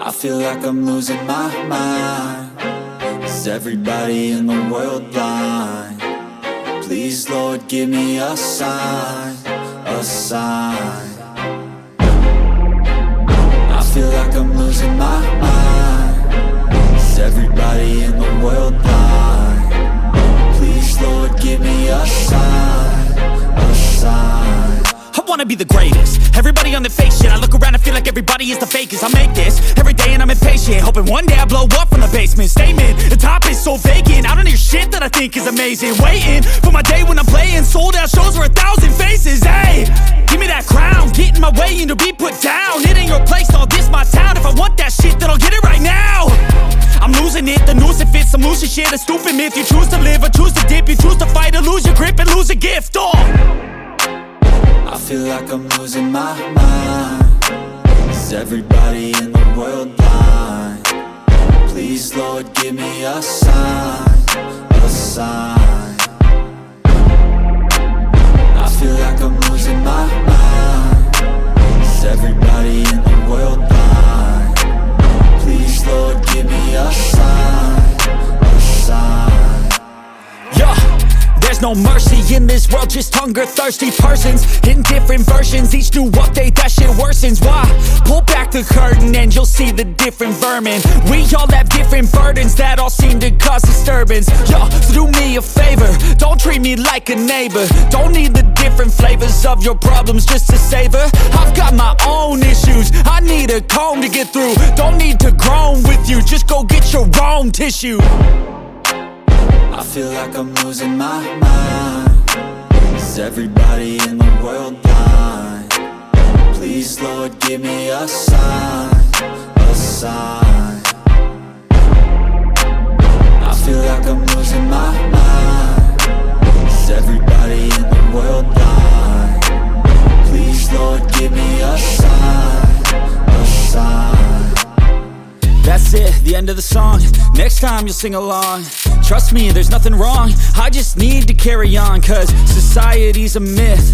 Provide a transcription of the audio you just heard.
I feel like I'm losing my mind. Is everybody in the world blind? Please, Lord, give me a sign, a sign. I feel like I'm losing my mind. Is everybody in the world blind? Please, Lord, give me a sign, a sign. I wanna be the greatest. Everybody on the fake shit. I look around and feel like everybody is the fakest. I make this every day and I'm impatient, hoping one day I blow up from the basement. Statement, the top is so vacant. I don't hear shit that I think is amazing. Waiting for my day when I'm playing sold out shows for 1,000 faces. Hey, give me that crown, get in my way and to be put down. It ain't your place, all this my town. If I want that shit, then I'll get it right now. I'm losing it, the noose it fits. I'm losing shit, a stupid myth. You choose to live or choose to dip. You choose to fight or lose your grip and lose a gift. I feel like I'm losing my mind. Is everybody in the world blind? Please, Lord, give me a sign, a sign. I feel like I'm losing my mind. Is everybody in the world blind? Please, Lord, give me a sign, a sign. Yeah. There's no mercy in this world, just hunger-thirsty persons in different versions. Each new update, that shit worsens. Why? Pull back the curtain and you'll see the different vermin. We all have different burdens that all seem to cause disturbance. Yo, so do me a favor, don't treat me like a neighbor. Don't need the different flavors of your problems just to savor. I've got my own issues, I need a comb to get through. Don't need to groan with you, just go get your own tissue. I feel like I'm losing my mind. Is everybody in the world blind? Please, Lord, give me a sign, a sign. I feel like I'm losing my mind. Is everybody in the world blind? Please, Lord, give me a sign, a sign. That's it, the end of the song. Next time you'll sing along. Trust me, there's nothing wrong. I just need to carry on, cause society's a myth.